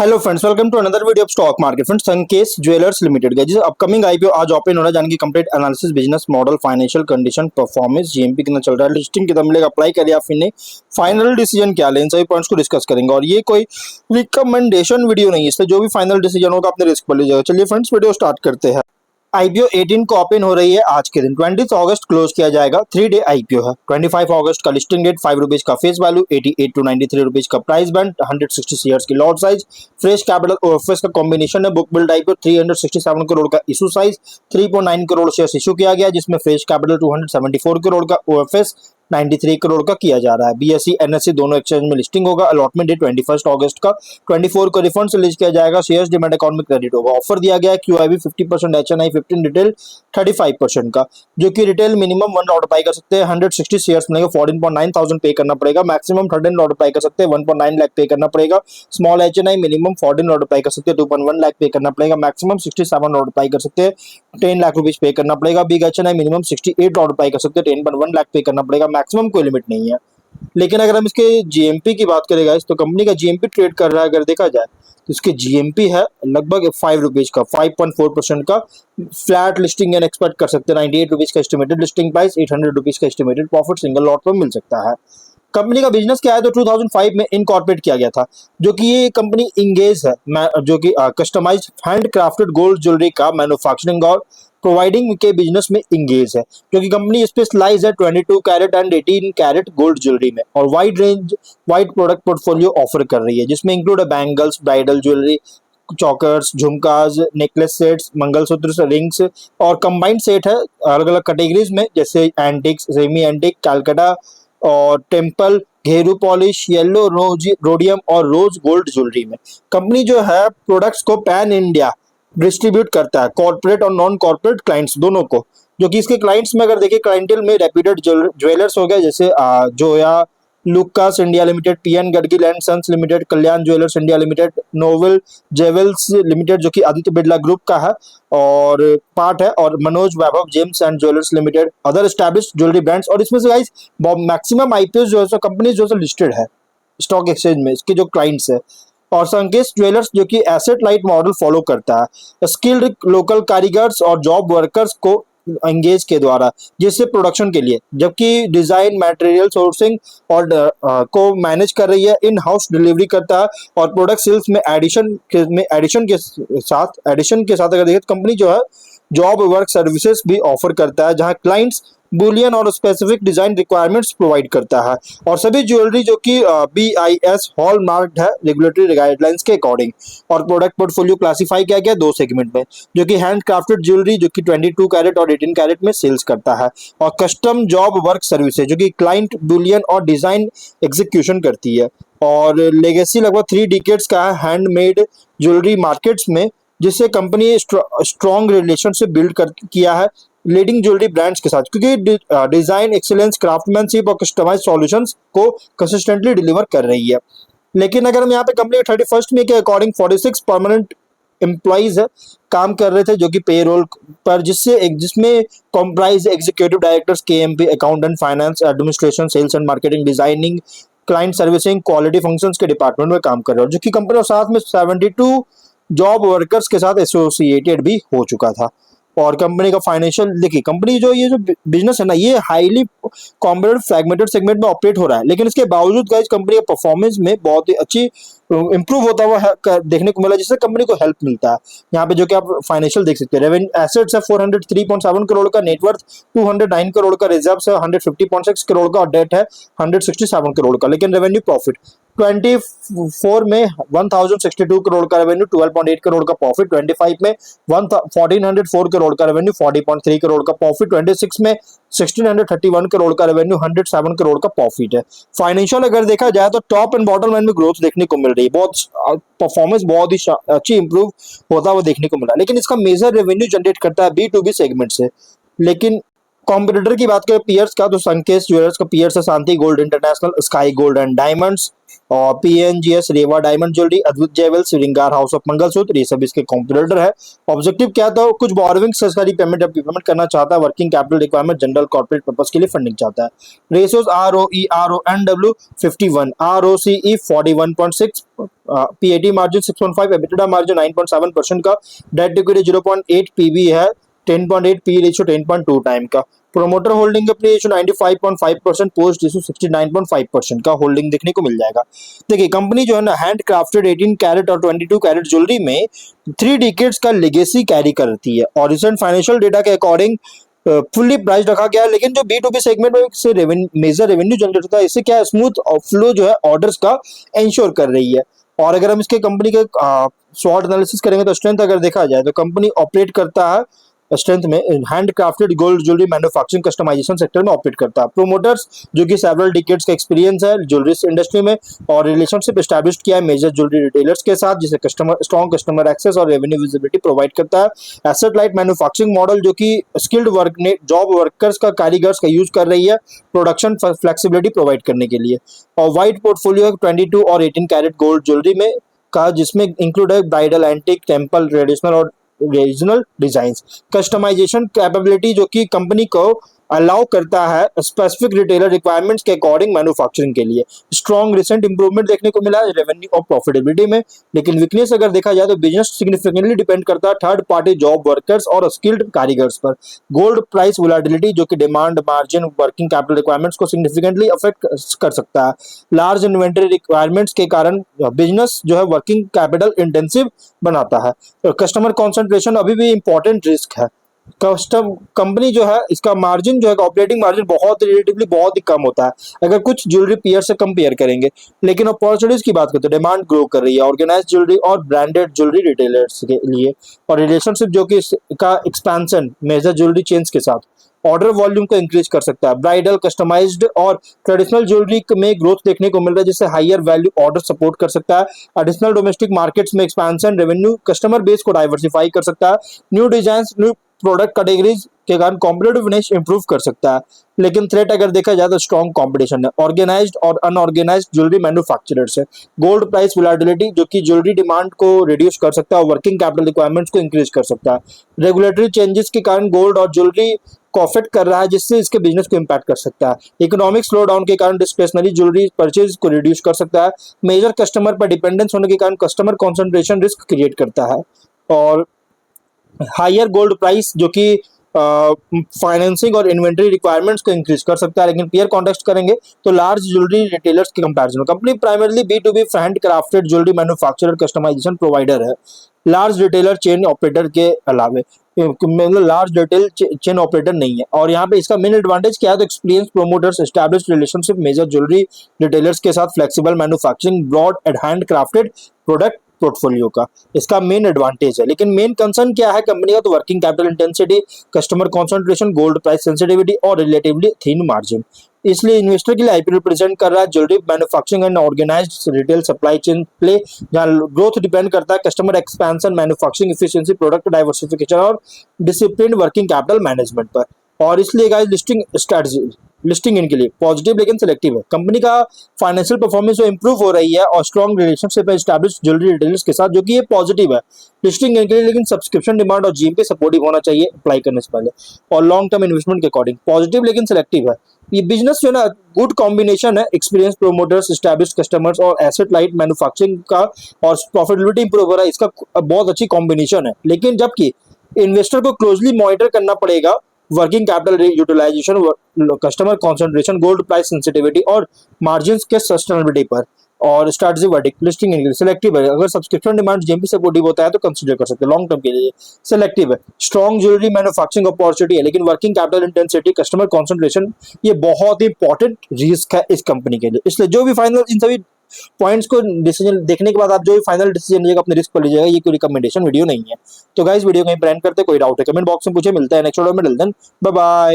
Hello friends, welcome to another video of stock market. Friends, Sankesh jewellers limited का जिस upcoming IPO आज open हो रहा है, जान की complete analysis, business model, financial condition, performance, GMP कितना चल रहा है, लिस्टिंग कितना मिलेगा, अप्लाई करिए या फिर नहीं, फाइनल डिसीजन क्या लें, इन सभी पॉइंट्स को डिस्कस करेंगे। और ये कोई रिकमेंडेशन वीडियो नहीं है, इसलिए जो भी फाइनल डिसीजन होगा अपने रिस्क पर लीजिएगा। चलिए फ्रेंड्स, वीडियो स्टार्ट करते हैं। आईपीओ 18 को ओपन हो रही है आज के दिन 20 अगस्त क्लोज किया जाएगा। 3 डे आईपीओ है। 25 अगस्त का लिस्टिंग डेट, 5 रुपीज का फेस वैल्यू, 88 टू 93 रुपीज का प्राइस बैंड, 160 शेयर्स की lot size, fresh capital OFS का कॉम्बिनेशन है। बुक बिल्ड आईपीओ 367 करोड़ का issue size, 3.9 crore shares issue किया गया, जिसमें फ्रेश कैपिटल 274 करोड़ का, ओएफएस 93 करोड़ का किया जा रहा है। बीएसई एनएससी दोनों एक्सचेंज में लिस्टिंग होगा। अलॉटमेंट डेट 21 अगस्त का, 24 को रिफंड से रिलीज किया जाएगा। शेयर्स डिमेट अकाउंट में क्रेडिट होगा। ऑफर दिया गया है क्यूआईबी 50%, एचएनआई 15, रिटेल 35% का, जो कि रिटेल मिनिमम 1 लॉट बाई कर सकते हैं। 160 शेयर्स मिलेंगे, 14.9 थाउजेंड पे करना पड़ेगा। मैक्सिमम 13 लॉट बाई कर सकते हैं, 1.9 लाख पे करना पड़ेगा। Small HNI minimum 14 lot by कर सकते हैं, 2.1 लाख पे करना पड़ेगा। मैक्सिमम 67 लॉट बाई कर सकते हैं, 10 लाख रुपीज पे करना पड़ेगा। Big HNI minimum 68 lot by कर सकते हैं, 10.1 लाख पे करना पड़ेगा। मैक्सिमम कोई लिमिट नहीं है। लेकिन अगर हम इसके जीएमपी की बात करें गाइस, तो कंपनी का जीएमपी ट्रेड कर रहा है, अगर देखा जाए तो इसके जीएमपी है लगभग 5 रुपीज का, 5.4% का। फ्लैट लिस्टिंग एंड एक्सपेक्ट कर सकते हैं। 98 रुपीज का एस्टिमेटेड लिस्टिंग प्राइस, 800 रुपीज का एस्टिमेटेड प्रॉफिट सिंगल लॉट पर मिल सकता है। कंपनी का बिजनेस क्या है, तो 2005 में इनकॉर्पोरेट किया गया था, जो कि ये कंपनी इंगेज है, जो कि customised hand crafted gold jewellery का मैन्युफैक्चरिंग और प्रोवाइडिंग के बिजनेस में इंगेज है, क्योंकि कंपनी स्पेशलाइज है 22 carat and 18 carat gold jewellery में, और वाइड प्रोडक्ट पोर्टफोलियो ऑफर कर रही है, जिसमें इंक्लूड है बैंगल्स, ब्राइडल ज्वेलरी, चौकर्स, झुमकाज, नेकलेस सेट्स, मंगलसूत्र, रिंग्स, और कंबाइंड सेट है अलग अलग कैटेगरीज में, जैसे एंटिक, सेमी एंटिक, कैलकाटा और टेम्पल, घेरू पॉलिश, येलो रोडियम और रोज गोल्ड ज्वेलरी में। कंपनी जो है प्रोडक्ट्स को पैन इंडिया डिस्ट्रीब्यूट करता है, कॉर्पोरेट और नॉन कॉर्पोरेट क्लाइंट्स दोनों को। जो कि इसके क्लाइंट्स में अगर देखिए, क्लाइंटेल में रेप्यूटेड ज्वेलर्स हो गए, जैसे Joyalukkas India limited, PN Gadgil and sons limited, Kalyan jewellers India limited, Novel Jewels limited जो कि आदित्य बिरला ग्रुप का है और पार्ट है, और Manoj Vaibhav gems and jewellers limited, other established jewellery brands. और इसमें से गाइस मैक्सिमम आईपीओ जो है कंपनी जो है लिस्टेड है स्टॉक एक्सचेंज में, इसके जो क्लाइंट्स है। और संकेश ज्वेलर्स जो कि एसेट लाइट मॉडल फॉलो करता है, स्किल्ड लोकल कारीगर्स और जॉब वर्कर्स को एंगेज के द्वारा, जिससे प्रोडक्शन के लिए, जबकि डिजाइन, मटेरियल सोर्सिंग और को मैनेज कर रही है, इन हाउस डिलीवरी करता है, और प्रोडक्ट सेल्स में एडिशन के साथ अगर देखें तो कंपनी जो है जॉब वर्क सर्विसेज भी ऑफर करता है, जहां क्लाइंट्स बुलियन और स्पेसिफिक डिजाइन रिक्वायरमेंट्स प्रोवाइड करता है, और सभी ज्वेलरी जो कि BIS हॉल मार्क्ड है रेगुलेटरी गाइडलाइंस के अकॉर्डिंग। और प्रोडक्ट पोर्टफोलियो क्लासिफाई किया गया 2 सेगमेंट में, जो कि हैंड क्राफ्टेड ज्वेलरी जो कि 22 कैरेट और 18 कैरेट में सेल्स करता है, और कस्टम जॉब वर्क सर्विसेज जो कि क्लाइंट बुलियन और डिजाइन एग्जीक्यूशन करती है। और लेगेसी लगभग 3 डिकेड्स का है हैंडमेड ज्वेलरी मार्केट्स में, जिससे कंपनी स्ट्रॉन्ग रिलेशनशिप बिल्ड किया है लीडिंग ज्वेलरी ब्रांड्स के साथ, क्योंकि डिजाइन एक्सीलेंस, क्राफ्टमैनशिप और कस्टमाइज सॉल्यूशंस को कंसिस्टेंटली डिलीवर कर रही है। लेकिन अगर हम यहाँ पे कंपनी 31 में के अकॉर्डिंग 46 परमानेंट एम्प्लॉइज काम कर रहे थे, जो कि पेरोल पर, जिसमें comprise executive directors, KMP, accountant, finance, administration, sales and marketing, designing, client servicing, quality functions के डिपार्टमेंट में काम कर रहे हैं, जो कि कंपनी और साथ में 72 जॉब वर्कर्स के साथ एसोसिएटेड भी हो चुका था। और कंपनी का फाइनेंशियल देखिए, कंपनी जो ये जो बिजनेस है ना, ये हाईली कॉम्पिटेटिव फ्रैगमेंटेड सेगमेंट में ऑपरेट हो रहा है, लेकिन इसके बावजूद गाइस कंपनी के परफॉर्मेंस में बहुत ही अच्छी इंप्रूव होता हुआ देखने को मिला, जिससे कंपनी को हेल्प मिलता है। यहाँ पे जो कि आप फाइनेंशियल देख सकते हैं, रेवेन्यू एसेट्स है 403.7 करोड़ का, नेटवर्थ 209 करोड़ का, रिजर्व्स है 150.6 करोड़ का, और डेट है 167 करोड़ का। लेकिन रेवेन्यू प्रॉफिट 24 में 1062 करोड़ का रेवेन्यू, 12.8 करोड़ का प्रॉफिट, 25 में 1404 करोड़ का रेवेन्यू, 40.3 करोड़ का प्रॉफिट, 26 में 1631 करोड़ का रेवेन्यू, 107 करोड़ का प्रॉफिट है। फाइनेंशियल अगर देखा जाए तो टॉप एंड बॉटम लाइन में ग्रोथ देखने को मिल रही है, बहुत परफॉर्मेंस बहुत ही अच्छी इंप्रूव होता हुआ देखने को मिला। लेकिन इसका मेजर रेवेन्यू जनरेट करता है B2B सेगमेंट से। लेकिन कॉम्पिटिटर की बात करें पीयर्स का, तो संकेश ज्वेलर्स का पीयर्स है Shanti gold international, Sky gold and diamonds, और PNGS, Reva diamond jewellery, Adbhut jewels, Shringar house of mangalsutra, ये सब इसके कॉम्पिटिटर है। ऑब्जेक्टिव क्या था, कुछ बोरोविंग सरकारी पेमेंट पेमेंट करना चाहता है, working capital requirement, general corporate purpose के लिए फंडिंग चाहता है। Ratios ROE RONW 51, ROCE 41.6, PAT margin 6.5, EBITDA margin 9.7% का, डेट इक्विटी 0.8, PB है 10.8, पी रेशियो 10.2 टाइम का। प्रोमोटर होल्डिंग अपनी रेशियो 95.5%, पोस्ट रेशियो 69.5% का होल्डिंग देखने को मिल जाएगा। देखिए कंपनी जो है ना हैंड क्राफ्टेड 18 कैरेट और 22 कैरेट ज्वेलरी में 3 डिकेड्स का लेगेसी कैरी करती है और रिसेंट फाइनेंशियल डेटा के अकॉर्डिंग फुल्ली प्राइस रखा गया है। लेकिन जो B2B सेगमेंट में से मेजर रेवेन्यू जनरेट होता है, इससे क्या स्मूथ फ्लो जो है ऑर्डर्स का इंश्योर कर रही है। और अगर हम इसके कंपनी के शॉर्ट एनालिसिस करेंगे तो स्ट्रेंथ अगर देखा जाए तो कंपनी ऑपरेट करता है स्ट्रेंथ में hand crafted gold jewellery manufacturing customisation sector में ऑपरेट करता है। प्रोमोटर्स जो कि सेवरल डिकेड्स का एक्सपीरियंस है ज्वेलरी इंडस्ट्री में और रिलेशनशिप एस्टैब्लिश किया है मेजर ज्वेलरी रिटेलर्स के साथ, जिसे स्ट्रॉन्ग कस्टमर एक्सेस और रेवेन्यू विजिबिलिटी प्रोवाइड करता है। एसेट लाइट मैन्युफैक्चरिंग मॉडल जो कि स्किल्ड वर्क ने जॉब वर्कर्स का कारीगर्स का यूज कर रही है प्रोडक्शन फ्लेक्सिबिलिटी प्रोवाइड करने के लिए। और वाइड पोर्टफोलियो 22 और 18 कैरेट गोल्ड ज्वेलरी में का, जिसमें इंक्लूड है ब्राइडल, एंटिक, टेम्पल, ट्रेडिशनल और रीजनल डिजाइंस। कस्टमाइजेशन कैपेबिलिटी जो कि कंपनी को अलाउ करता है स्पेसिफिक रिटेलर रिक्वायरमेंट्स के अकॉर्डिंग मैन्युफैक्चरिंग के लिए। स्ट्रॉन्ग रिसेंट इंप्रूवमेंट देखने को मिला है रेवेन्यू और प्रॉफिटेबिलिटी में। लेकिन वीकनेस अगर देखा जाए तो बिजनेस सिग्निफिकेंटली डिपेंड करता है थर्ड पार्टी जॉब वर्कर्स और स्किल्ड कारीगर्स पर। गोल्ड प्राइस वोलेटिलिटी जो कि demand, margin, working capital requirements को सिग्निफिकेंटली अफेक्ट कर सकता है। लार्ज इन्वेंटरी रिक्वायरमेंट्स के कारण बिजनेस जो है वर्किंग कैपिटल इंटेंसिव बनाता है। कस्टमर कॉन्सेंट्रेशन अभी भी इंपॉर्टेंट रिस्क है। कंपनी जो है इसका मार्जिन जो है ऑपरेटिंग मार्जिन बहुत रिलेटिवली बहुत ही कम होता है अगर कुछ ज्वेलरी पीयर से कंपेयर करेंगे। लेकिन अपॉर्चुनिटीज की बात करते हैं, डिमांड ग्रो कर रही है ऑर्गेनाइज ज्वेलरी और ब्रांडेड ज्वेलरी रिटेलर्स के लिए। और रिलेशनशिप जो कि इसका एक्सपेंशन मेजर ज्वेलरी चेन्स के साथ ऑर्डर वॉल्यूम को इंक्रीज कर सकता है। ब्राइडल, कस्टमाइज्ड और ट्रेडिशनल ज्वेलरी में ग्रोथ देखने को मिल रहा है, जिससे हायर वैल्यू ऑर्डर सपोर्ट कर सकता है। एडिशनल डोमेस्टिक मार्केट्स में एक्सपेंशन रेवेन्यू कस्टमर बेस को डाइवर्सिफाई कर सकता है। New design, new product categories के कारण कॉम्पिटिटिवनेस इंप्रूव कर सकता है। लेकिन थ्रेट अगर देखा जाए तो स्ट्रॉन्ग कंपटीशन है ऑर्गेनाइज्ड और अनऑर्गेनाइज्ड ज्वेलरी मैन्युफैक्चरर्स है। गोल्ड प्राइस वोलेटिलिटी जो कि ज्वेलरी डिमांड को रिड्यूस कर सकता है और वर्किंग कैपिटल रिक्वायरमेंट्स को इंक्रीज कर सकता है। रेगुलेटरी चेंजेस के कारण गोल्ड और ज्वेलरी को अफेक्ट कर रहा है, जिससे इसके बिजनेस को इम्पैक्ट कर सकता है। इकोनॉमिक स्लो डाउन के कारण डिस्क्रिशनरी ज्वेलरी परचेज को रिड्यूस कर सकता है। मेजर कस्टमर पर डिपेंडेंस होने के कारण कस्टमर कॉन्सेंट्रेशन रिस्क क्रिएट करता है। और हायर गोल्ड प्राइस जो कि फाइनेंसिंग और इन्वेंटरी रिक्वायरमेंट्स को इंक्रीज कर सकता है। लेकिन पीयर कॉन्टेक्स्ट करेंगे तो लार्ज ज्वेलरी रिटेलर्स के comparison company primarily B2B hand crafted jewellery manufacturer customisation provider है, लार्ज रिटेलर चेन ऑपरेटर के अलावे मतलब लार्ज रिटेल चेन ऑपरेटर नहीं है। और यहाँ पे इसका मेन एडवांटेज क्या है तो experience promoters, established relationship major jewellery retailers के साथ, flexible manufacturing, broad and hand crafted product portfolio का इसका मेन एडवांटेज है। लेकिन मेन कंसर्न क्या है कंपनी का तो working capital intensity, customer concentration, gold price sensitivity और रिलेटिवली थिन मार्जिन। इसलिए इन्वेस्टर के लिए IPO रिप्रेजेंट कर रहा है jewellery manufacturing and organised retail supply chain play, जहां ग्रोथ डिपेंड करता है customer expansion, manufacturing efficiency, product diversification और डिसिप्लिन वर्किंग कैपिटल मैनेजमेंट पर। और इसलिए गाइस लिस्टिंग स्ट्रेटजी लिस्टिंग इनके लिए पॉजिटिव लेकिन सिलेक्टिव है। कंपनी का फाइनेंशियल परफॉर्मेंस जो इंप्रूव हो रही है और स्ट्रॉन्ग रिलेशनशिप है एस्टैब्लिश्ड ज्वेलरी रिटेलर्स के साथ, जो कि ये पॉजिटिव है लिस्टिंग इनके लिए। लेकिन सब्सक्रिप्शन डिमांड और GMP सपोर्टिव होना चाहिए अप्लाई करने से पहले। और लॉन्ग टर्म इन्वेस्टमेंट के अकॉर्डिंग पॉजिटिव लेकिन सिलेक्टिव है। ये बिजनेस जो है ना गुड कॉम्बिनेशन है एक्सपीरियंस प्रोमोटर्स, एस्टैब्लिश्ड कस्टमर्स और एसेट लाइट मैन्युफैक्चरिंग का, और प्रॉफिटेबिलिटी इंप्रूव हो रहा है, इसका बहुत अच्छी कॉम्बिनेशन है। लेकिन जबकि इन्वेस्टर को क्लोजली मॉनिटर करना पड़ेगा working capital utilisation, customer concentration, gold price sensitivity और मार्जिन के सस्टेनेबिलिटी पर। और स्ट्रेटजी वर्डिक्ट लिस्टिंग इनके लिए सिलेक्टिव है। अगर सब्सक्रिप्शन डिमांड GMP सपोर्टिव होता है तो कंसीडर कर सकते हैं लॉन्ग टर्म के लिए। सिलेक्टिव है, स्ट्रॉन्ग ज्वेलरी मैन्युफैक्चरिंग अपॉर्चुनिटी है, लेकिन working capital intensity, customer concentration ये बहुत ही इंपॉर्टेंट रिस्क है इस कंपनी के लिए। इसलिए जो भी फाइनल इन सभी पॉइंट्स को डिसीजन देखने के बाद आप जो भी फाइनल डिसीजन लीजिएगा अपने रिस्क पर लीजिएगा, ये कोई रिकमेंडेशन वीडियो नहीं है। तो गाइस वीडियो कहीं प्लान करते कोई डाउट है कमेंट बॉक्स में पूछे। मिलता है नेक्स्ट वीडियो में, बाय बाय।